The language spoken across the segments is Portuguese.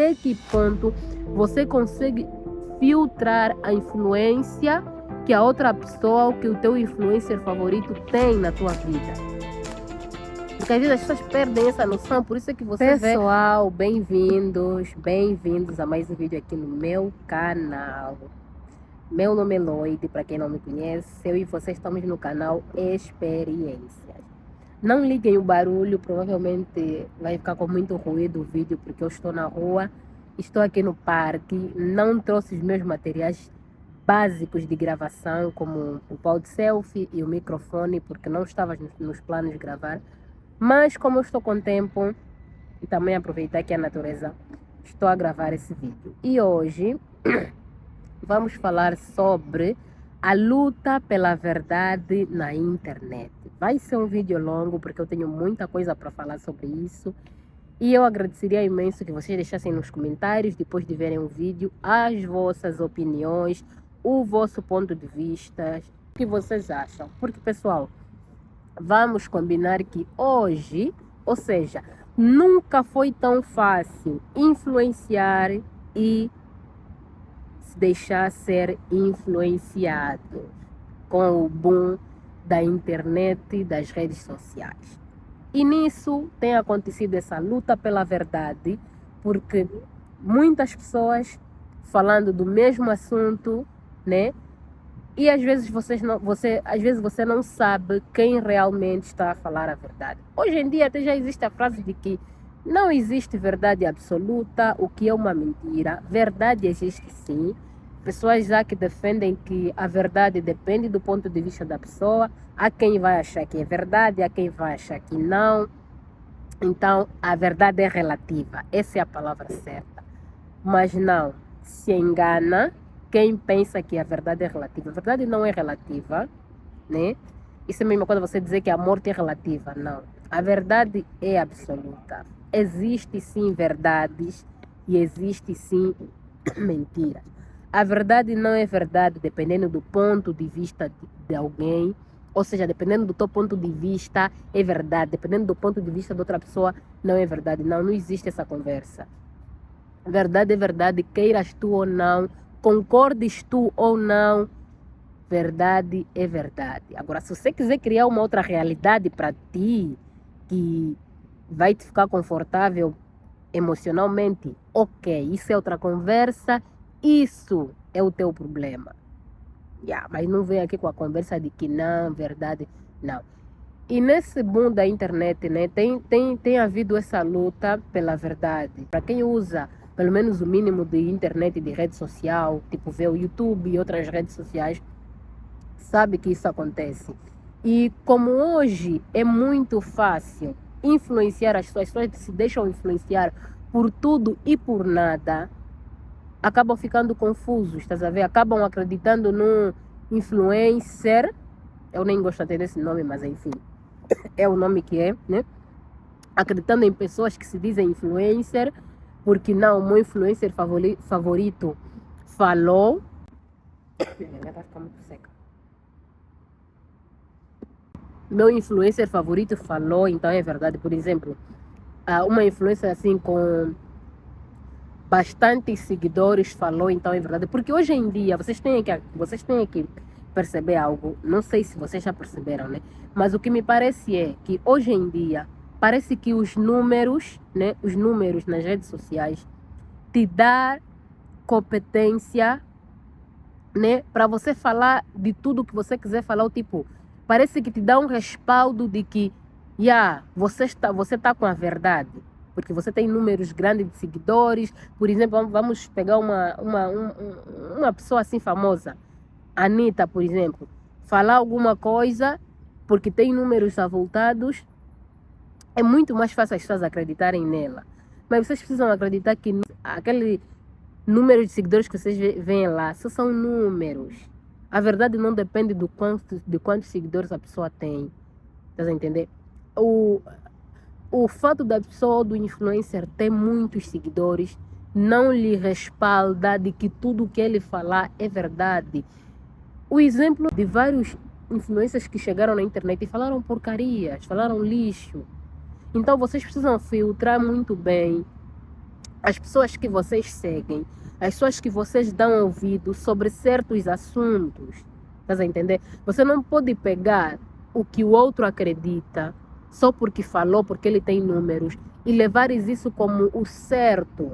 até que ponto você consegue filtrar a influência que a outra pessoa ou que o teu influencer favorito tem na tua vida. Porque às vezes as pessoas perdem essa noção, por isso é que você vê... Pessoal, bem-vindos a mais um vídeo aqui no meu canal. Meu nome é Loide, para quem não me conhece, eu e você estamos no canal Experiências. Não liguem o barulho, provavelmente vai ficar com muito ruído o vídeo, porque eu estou na rua, estou aqui no parque, não trouxe os meus materiais básicos de gravação, como o pau de selfie e o microfone, porque não estava nos planos de gravar. Mas como eu estou com tempo e também aproveitar que a natureza, estou a gravar esse vídeo. E hoje vamos falar sobre a luta pela verdade na internet. Vai ser um vídeo longo porque eu tenho muita coisa para falar sobre isso. E eu agradeceria imenso que vocês deixassem nos comentários, depois de verem o vídeo, as vossas opiniões, o vosso ponto de vista, o que vocês acham. Porque, pessoal, vamos combinar que hoje, ou seja, nunca foi tão fácil influenciar e se deixar ser influenciado com o boom da internet e das redes sociais. E nisso tem acontecido essa luta pela verdade, porque muitas pessoas falando do mesmo assunto, né? E às vezes você não sabe quem realmente está a falar a verdade. Hoje em dia até já existe a frase de que não existe verdade absoluta, o que é uma mentira. Verdade existe sim. Pessoas já que defendem que a verdade depende do ponto de vista da pessoa. Há quem vai achar que é verdade, há quem vai achar que não. Então, a verdade é relativa. Essa é a palavra certa. Mas não, se engana quem pensa que a verdade é relativa. A verdade não é relativa, né? Isso é a mesma coisa você dizer que a morte é relativa. Não. A verdade é absoluta. Existe sim verdades e existe sim mentiras. A verdade não é verdade dependendo do ponto de vista de alguém. Ou seja, dependendo do teu ponto de vista é verdade. Dependendo do ponto de vista de outra pessoa não é verdade. Não existe essa conversa. Verdade é verdade, queiras tu ou não, concordes tu ou não, verdade é verdade. Agora, se você quiser criar uma outra realidade para ti, que vai te ficar confortável emocionalmente, ok, isso é outra conversa, isso é o teu problema. Mas não vem aqui com a conversa de que não, verdade, não. E nesse boom da internet, né, tem havido essa luta pela verdade. Para quem usa pelo menos o mínimo de internet e de rede social, tipo ver o YouTube e outras redes sociais, sabe que isso acontece. E como hoje é muito fácil influenciar as pessoas se deixam influenciar por tudo e por nada, acabam ficando confusos, estás a ver? Acabam acreditando num influencer, eu nem gosto até desse nome, mas enfim, é o nome que é, né? Acreditando em pessoas que se dizem influencer, porque não, o meu influencer favorito falou. Vai ficar muito seca. Meu influencer favorito falou, então é verdade. Por exemplo, uma influencer assim com bastantes seguidores falou, então é verdade. Porque hoje em dia vocês têm que perceber algo. Não sei se vocês já perceberam, né? Mas o que me parece é que hoje em dia parece que os números, né? Os números nas redes sociais te dá competência, né? Para você falar de tudo que você quiser falar, tipo, parece que te dá um respaldo de que você está com a verdade. Porque você tem números grandes de seguidores. Por exemplo, vamos pegar uma pessoa assim famosa, Anitta, por exemplo, falar alguma coisa porque tem números avultados, é muito mais fácil as pessoas acreditarem nela. Mas vocês precisam acreditar que aquele número de seguidores que vocês veem lá só são números. A verdade não depende de quantos seguidores a pessoa tem. Estás a entender? O fato da pessoa, do influencer, ter muitos seguidores não lhe respalda de que tudo que ele falar é verdade. O exemplo de vários influencers que chegaram na internet e falaram porcarias, falaram lixo. Então vocês precisam filtrar muito bem as pessoas que vocês seguem, as pessoas que vocês dão ouvido sobre certos assuntos. Estás a entender? Você não pode pegar o que o outro acredita só porque falou, porque ele tem números, e levares isso como o certo.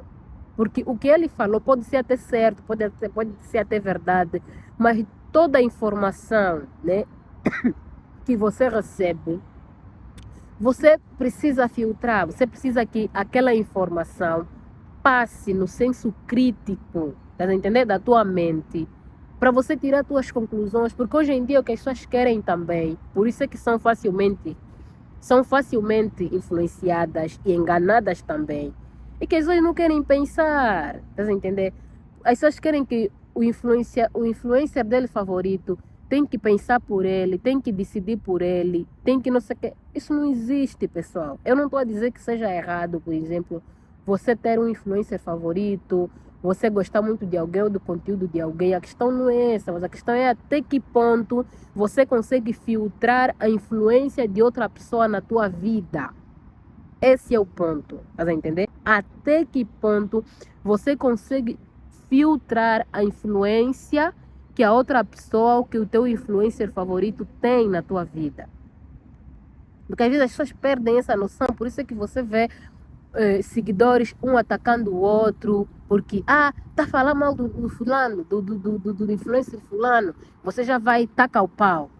Porque o que ele falou pode ser até certo, pode ser até verdade, mas toda a informação, né, que você recebe, você precisa filtrar, você precisa que aquela informação passe no senso crítico, tá a entender? Da tua mente, para você tirar tuas conclusões, porque hoje em dia o que as pessoas querem também, por isso é que são facilmente influenciadas e enganadas também. E que as pessoas não querem pensar, tá a entender? As pessoas querem que o influencer dele favorito tem que pensar por ele, tem que decidir por ele, tem que não sei o que. Isso não existe, pessoal. Eu não estou a dizer que seja errado, por exemplo, você ter um influencer favorito, você gostar muito de alguém ou do conteúdo de alguém. A questão não é essa, mas a questão é até que ponto você consegue filtrar a influência de outra pessoa na tua vida. Esse é o ponto, tá a entender? Até que ponto você consegue filtrar a influência que a outra pessoa ou que o teu influencer favorito tem na tua vida. Porque às vezes as pessoas perdem essa noção, por isso é que você vê seguidores um atacando o outro, porque tá falando mal do fulano, do influencer fulano, você já vai tacar o pau.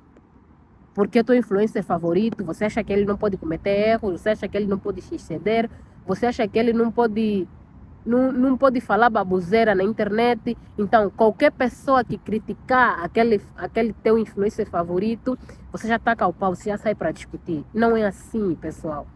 Porque é teu influencer favorito, você acha que ele não pode cometer erros, você acha que ele não pode se exceder, você acha que ele não pode falar baboseira na internet. Então, qualquer pessoa que criticar aquele teu influencer favorito, você já taca o pau, você já sai para discutir. Não é assim, pessoal.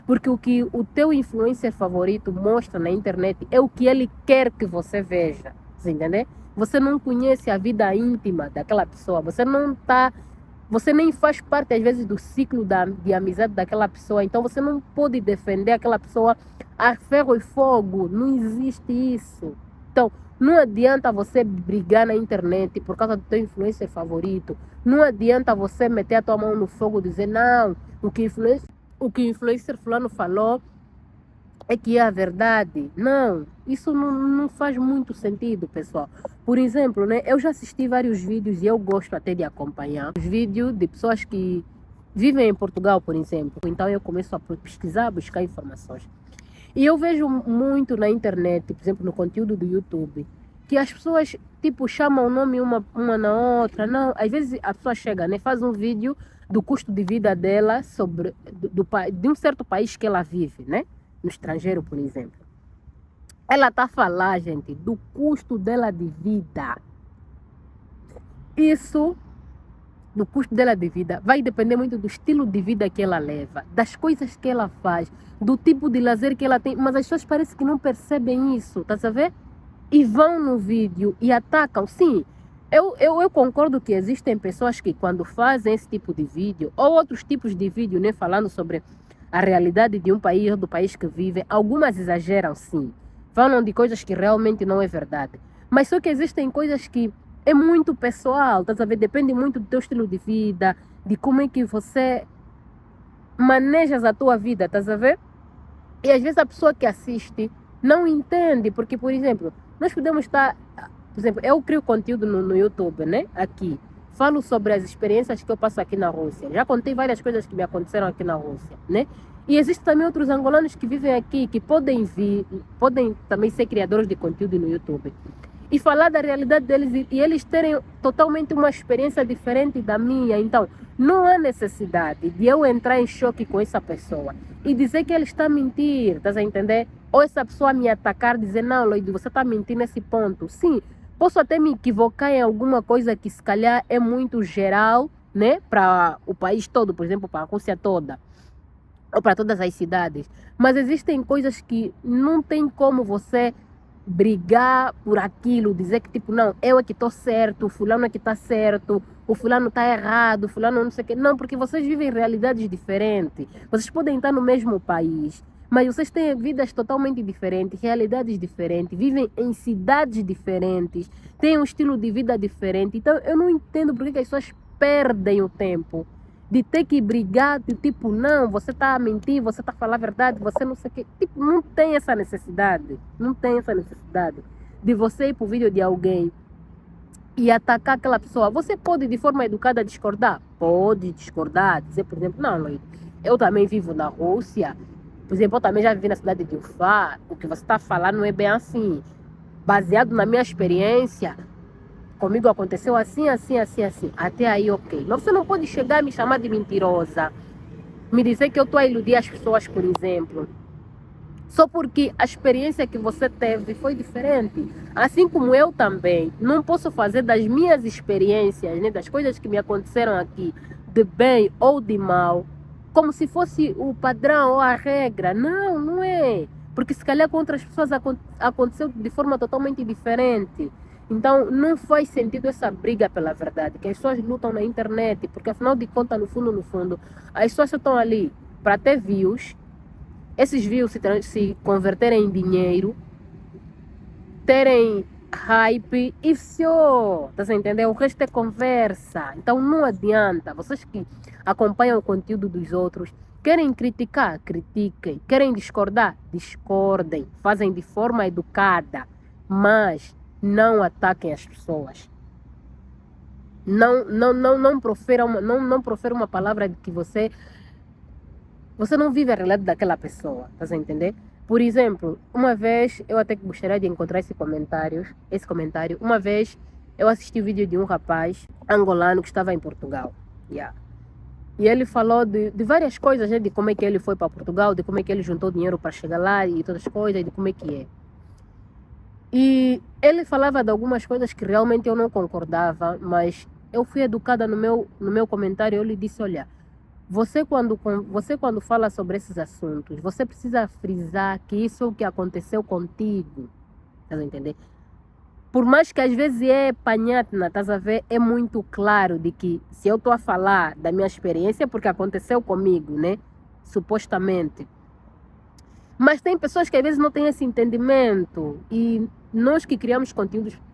Porque o que o teu influencer favorito mostra na internet é o que ele quer que você veja. Você entende? Você não conhece a vida íntima daquela pessoa. Você nem faz parte, às vezes, do ciclo de amizade daquela pessoa. Então, você não pode defender aquela pessoa a ferro e fogo. Não existe isso. Então, não adianta você brigar na internet por causa do teu influencer favorito. Não adianta você meter a tua mão no fogo e dizer, não, o que o influencer fulano falou é que é a verdade. Não, isso não faz muito sentido, pessoal. Por exemplo, né, eu já assisti vários vídeos e eu gosto até de acompanhar os vídeos de pessoas que vivem em Portugal, por exemplo. Então eu começo a pesquisar, buscar informações. E eu vejo muito na internet, por exemplo, no conteúdo do YouTube, que as pessoas, tipo, chamam o nome uma na outra. Não, às vezes a pessoa chega, né, faz um vídeo do custo de vida dela de um certo país que ela vive, né? No estrangeiro, por exemplo. Ela está a falar, gente, do custo dela de vida. Isso, do custo dela de vida, vai depender muito do estilo de vida que ela leva, das coisas que ela faz, do tipo de lazer que ela tem. Mas as pessoas parecem que não percebem isso, tá a ver? E vão no vídeo e atacam. Sim, eu concordo que existem pessoas que quando fazem esse tipo de vídeo, ou outros tipos de vídeo, né, falando sobre a realidade de um país ou do país que vivem, algumas exageram sim. Falam de coisas que realmente não é verdade. Mas só que existem coisas que é muito pessoal, tá a ver? Depende muito do teu estilo de vida, de como é que você manejas a tua vida, tá a ver? E às vezes a pessoa que assiste não entende, porque, por exemplo, nós podemos estar... Por exemplo, eu crio conteúdo no YouTube, né? Aqui. Falo sobre as experiências que eu passo aqui na Rússia. Já contei várias coisas que me aconteceram aqui na Rússia, né? E existem também outros angolanos que vivem aqui, que podem também ser criadores de conteúdo no YouTube. E falar da realidade deles e eles terem totalmente uma experiência diferente da minha. Então, não há necessidade de eu entrar em choque com essa pessoa e dizer que ele está a mentir, estás a entender? Ou essa pessoa me atacar, dizer, não, Lloyd, você está mentindo nesse ponto. Sim, posso até me equivocar em alguma coisa que se calhar é muito geral, né? Para o país todo, por exemplo, para a Rússia toda. Ou para todas as cidades. Mas existem coisas que não tem como você brigar por aquilo, dizer que tipo, não, eu é que estou certo, o fulano é que está certo, o fulano está errado, o fulano não sei o que. Não, porque vocês vivem realidades diferentes. Vocês podem estar no mesmo país, mas vocês têm vidas totalmente diferentes, realidades diferentes, vivem em cidades diferentes, têm um estilo de vida diferente. Então eu não entendo por que as pessoas perdem o tempo de ter que brigar, de tipo, não, você está a mentir, você está a falar a verdade, você não sei o quê. Tipo, não tem essa necessidade. Não tem essa necessidade de você ir para o vídeo de alguém e atacar aquela pessoa. Você pode, de forma educada, discordar? Pode discordar. Dizer, por exemplo, não, Luiz, eu também vivo na Rússia. Por exemplo, eu também já vivi na cidade de Ufá. O que você está falando não é bem assim. Baseado na minha experiência, comigo aconteceu assim, assim, assim, assim. Até aí, ok. Mas você não pode chegar e me chamar de mentirosa. Me dizer que eu estou a iludir as pessoas, por exemplo. Só porque a experiência que você teve foi diferente. Assim como eu também. Não posso fazer das minhas experiências, né, das coisas que me aconteceram aqui, de bem ou de mal, como se fosse o padrão ou a regra. Não, não é. Porque se calhar com outras pessoas aconteceu de forma totalmente diferente. Então não faz sentido essa briga pela verdade, que as pessoas lutam na internet, porque afinal de contas, no fundo, as pessoas estão ali para ter views, esses views se converterem em dinheiro, terem hype e só, tá entendendo? O resto é conversa. Então não adianta. Vocês que acompanham o conteúdo dos outros, querem criticar, critiquem. Querem discordar, discordem. Fazem de forma educada, mas não ataquem as pessoas. Não profere uma palavra de que você não vive a realidade daquela pessoa, tá a entender? Por exemplo, uma vez, eu até gostaria de encontrar esse comentário. Uma vez, eu assisti o vídeo de um rapaz angolano que estava em Portugal. Yeah. E ele falou de várias coisas, né? De como é que ele foi para Portugal, de como é que ele juntou dinheiro para chegar lá e todas as coisas, de como é que é. E ele falava de algumas coisas que realmente eu não concordava, mas eu fui educada no meu comentário. Eu lhe disse, olha, você quando fala sobre esses assuntos, você precisa frisar que isso é o que aconteceu contigo. Estás a entender? Por mais que às vezes é panhatna, estás a ver? É muito claro de que se eu estou a falar da minha experiência, porque aconteceu comigo, né? Supostamente. Mas tem pessoas que às vezes não têm esse entendimento. E nós que criamos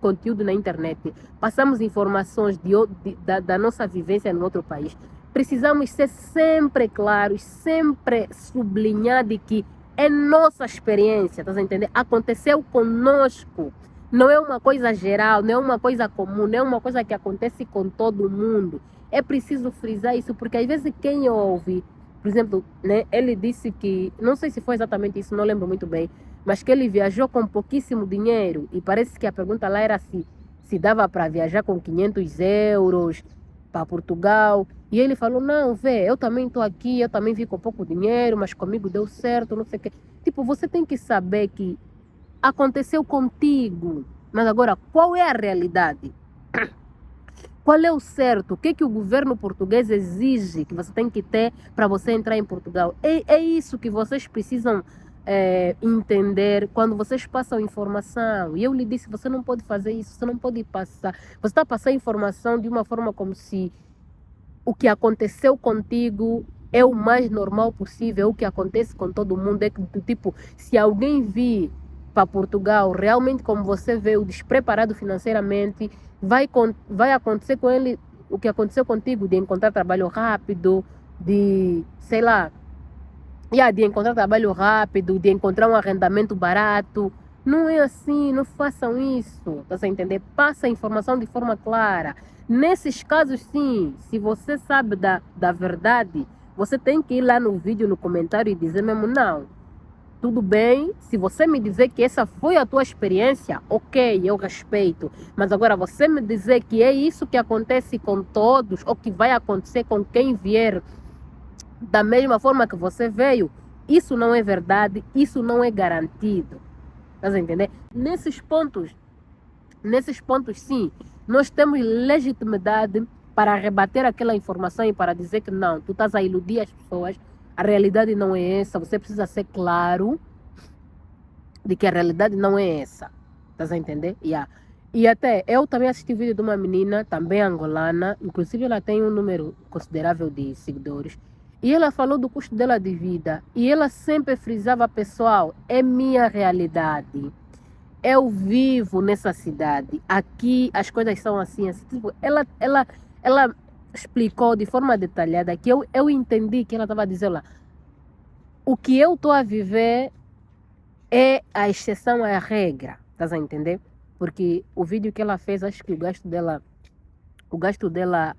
conteúdo na internet, passamos informações da nossa vivência no outro país. Precisamos ser sempre claros, sempre sublinhar de que é nossa experiência, tá a entender? Aconteceu conosco. Não é uma coisa geral, não é uma coisa comum, não é uma coisa que acontece com todo mundo. É preciso frisar isso, porque às vezes quem ouve, por exemplo, né, ele disse que, não sei se foi exatamente isso, não lembro muito bem, mas que ele viajou com pouquíssimo dinheiro e parece que a pergunta lá era se dava para viajar com 500 euros para Portugal. E ele falou, não, vê, eu também estou aqui, eu também vim com pouco dinheiro, mas comigo deu certo, não sei o quê. Tipo, você tem que saber que aconteceu contigo, mas agora, qual é a realidade? Qual é o certo? O que é que o governo português exige que você tem que ter para você entrar em Portugal? É isso que vocês precisam entender quando vocês passam informação. E eu lhe disse, você não pode fazer isso, você não pode passar. Você está passando informação de uma forma como se o que aconteceu contigo é o mais normal possível, o que acontece com todo mundo. É que, tipo, se alguém vir para Portugal, realmente como você veio despreparado financeiramente, vai acontecer com ele o que aconteceu contigo, de encontrar trabalho rápido, de, sei lá, de encontrar trabalho rápido, de encontrar um arrendamento barato. Não é assim, não façam isso, tá a entender? Passa a informação de forma clara. Nesses casos, sim, se você sabe da verdade, você tem que ir lá no vídeo, no comentário e dizer mesmo, não, tudo bem, se você me dizer que essa foi a tua experiência, ok, eu respeito. Mas agora você me dizer que é isso que acontece com todos, ou que vai acontecer com quem vier da mesma forma que você veio, isso não é verdade, isso não é garantido. Estás a entender? Nesses pontos sim, nós temos legitimidade para rebater aquela informação e para dizer que não, tu estás a iludir as pessoas, a realidade não é essa, você precisa ser claro de que a realidade não é essa. Estás a entender? Yeah. E até, eu também assisti o vídeo de uma menina, também angolana, inclusive ela tem um número considerável de seguidores, e ela falou do custo dela de vida, e ela sempre frisava, pessoal, é minha realidade. Eu vivo nessa cidade. Aqui as coisas são assim, assim. Tipo, ela explicou de forma detalhada que eu entendi que ela estava a dizer lá. O que eu estou a viver é a exceção à regra. Estás a entender? Porque o vídeo que ela fez, acho que o gasto dela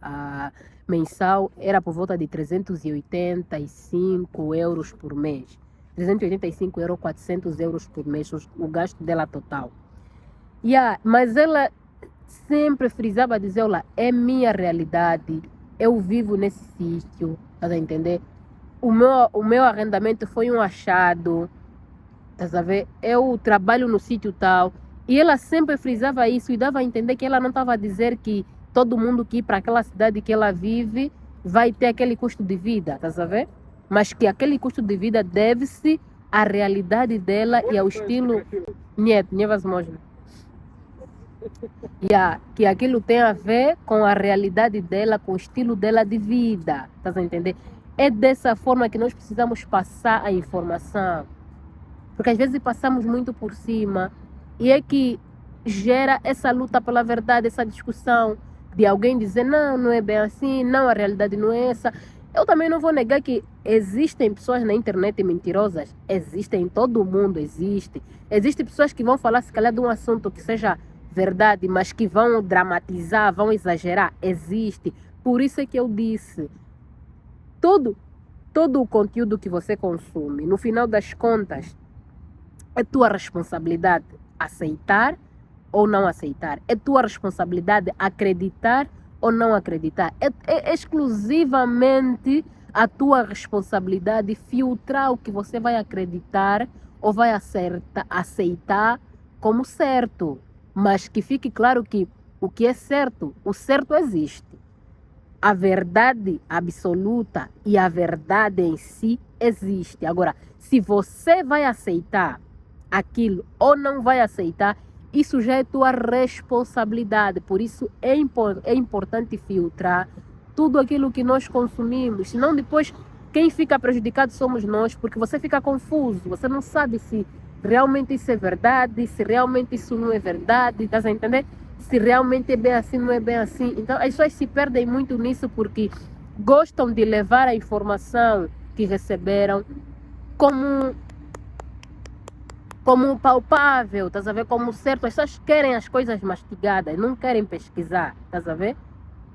mensal era por volta de 385 euros por mês. 385 euros, 400 euros por mês, o gasto dela total. Mas ela sempre frisava, dizer, olha, é minha realidade, eu vivo nesse sítio, estás a entender? O meu arrendamento foi um achado, estás a ver? Eu trabalho no sítio tal. E ela sempre frisava isso e dava a entender que ela não estava a dizer que todo mundo que ir para aquela cidade que ela vive vai ter aquele custo de vida, estás a ver? Mas que aquele custo de vida deve-se à realidade dela e ao estilo... Nieto, que aquilo tem a ver com a realidade dela, com o estilo dela de vida, estás a entender? É dessa forma que nós precisamos passar a informação, porque às vezes passamos muito por cima e é que gera essa luta pela verdade, essa discussão de alguém dizer não, não é bem assim, não, a realidade não é essa. Eu também não vou negar que existem pessoas na internet mentirosas, existem, em todo mundo existe. Existem pessoas que vão falar se calhar de um assunto que seja verdade, mas que vão dramatizar, vão exagerar, existe. Por isso é que eu disse, todo o conteúdo que você consome, no final das contas, é tua responsabilidade aceitar ou não aceitar. É tua responsabilidade acreditar ou não acreditar. É exclusivamente a tua responsabilidade filtrar o que você vai acreditar ou vai aceitar como certo. Mas que fique claro que o que é certo, o certo existe. A verdade absoluta e a verdade em si existe. Agora, se você vai aceitar aquilo ou não vai aceitar, isso já é tua responsabilidade. Por isso é importante filtrar tudo aquilo que nós consumimos. Senão depois quem fica prejudicado somos nós, porque você fica confuso. Você não sabe se realmente isso é verdade, se realmente isso não é verdade. Estás a entender? Se realmente é bem assim, não é bem assim. Então as pessoas se perdem muito nisso porque gostam de levar a informação que receberam como palpável, estás a ver? Como certo. As pessoas querem as coisas mastigadas, não querem pesquisar, estás a ver?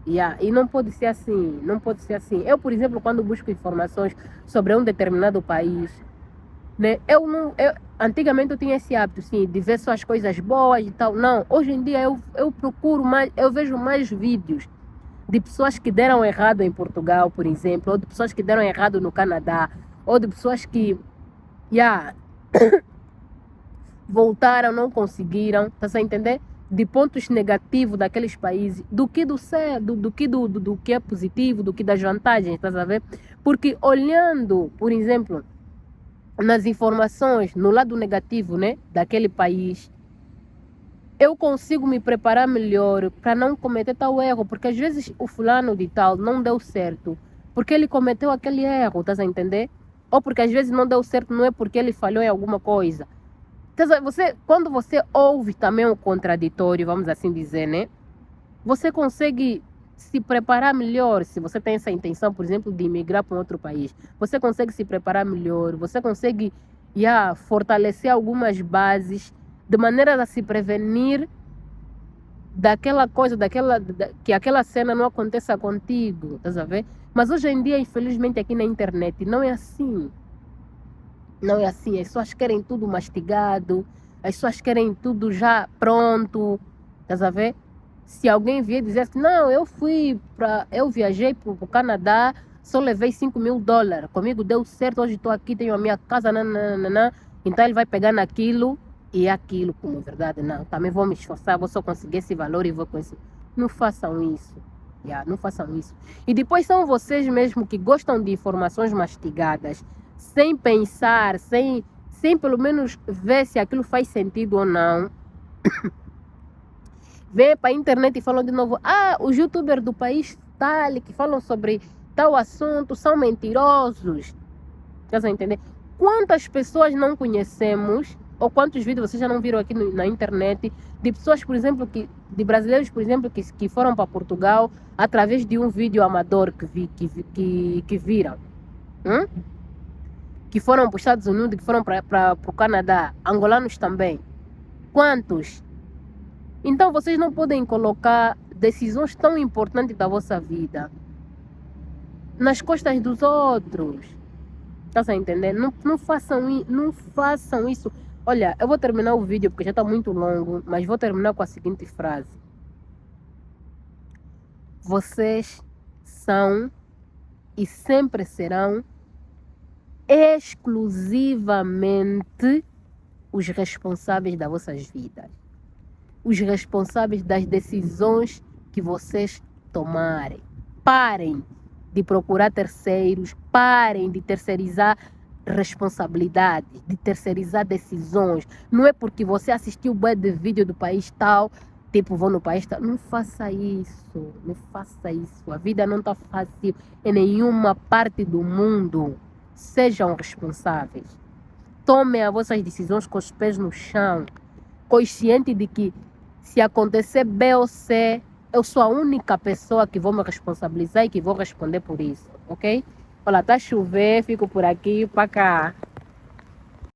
E não pode ser assim, não pode ser assim. Eu, por exemplo, quando busco informações sobre um determinado país, né? Antigamente eu tinha esse hábito, sim, de ver só as coisas boas e tal. Não, hoje em dia eu procuro mais, eu vejo mais vídeos de pessoas que deram errado em Portugal, por exemplo, ou de pessoas que deram errado no Canadá, ou de pessoas que voltaram, não conseguiram, tá a entender? De pontos negativos daqueles países, do que do que é positivo, do que das vantagens, tá a ver? Porque olhando, por exemplo, nas informações, no lado negativo, né, daquele país, eu consigo me preparar melhor para não cometer tal erro, porque às vezes o fulano de tal não deu certo, porque ele cometeu aquele erro, tá a entender? Ou porque às vezes não deu certo, não é porque ele falhou em alguma coisa. Quando você ouve também o contraditório, vamos assim dizer, né? Você consegue se preparar melhor se você tem essa intenção, por exemplo, de imigrar para um outro país. Você consegue se preparar melhor, você consegue fortalecer algumas bases de maneira a se prevenir daquela coisa, que aquela cena não aconteça contigo, tá a ver? Mas hoje em dia, infelizmente, aqui na internet, não é assim. Não é assim, as pessoas querem tudo mastigado, as pessoas querem tudo já pronto, estás a ver? Se alguém vier dizer assim, não, eu viajei para o Canadá, só levei $5.000, comigo deu certo, hoje estou aqui, tenho a minha casa, nananana. Então ele vai pegar naquilo e aquilo como verdade, não, também vou me esforçar, vou só conseguir esse valor e vou conseguir. Não façam isso, não façam isso. E depois são vocês mesmo que gostam de informações mastigadas, sem pensar, sem pelo menos ver se aquilo faz sentido ou não. Vem para a internet e falam de novo, os youtubers do país tal, que falam sobre tal assunto, são mentirosos. Vocês vão entender? Quantas pessoas não conhecemos, Ou quantos vídeos vocês já não viram aqui na internet de pessoas, por exemplo, de brasileiros, por exemplo, que foram para Portugal através de um vídeo amador que viram. Que foram para os Estados Unidos, que foram para o Canadá. Angolanos também. Quantos? Então vocês não podem colocar decisões tão importantes da vossa vida nas costas dos outros. Tá a entender? Não façam isso. Olha, eu vou terminar o vídeo porque já está muito longo, mas vou terminar com a seguinte frase. Vocês são e sempre serão exclusivamente os responsáveis das vossas vidas. Os responsáveis das decisões que vocês tomarem. Parem de procurar terceiros, parem de terceirizar responsabilidades, de terceirizar decisões. Não é porque você assistiu bué de vídeo do país tal, tipo, vou no país tal. Não faça isso, não faça isso. A vida não está fácil em nenhuma parte do mundo. Sejam responsáveis. Tomem as vossas decisões com os pés no chão, consciente de que se acontecer B ou C, eu sou a única pessoa que vou me responsabilizar e que vou responder por isso, ok? Olha, tá a chover, fico por aqui, para cá.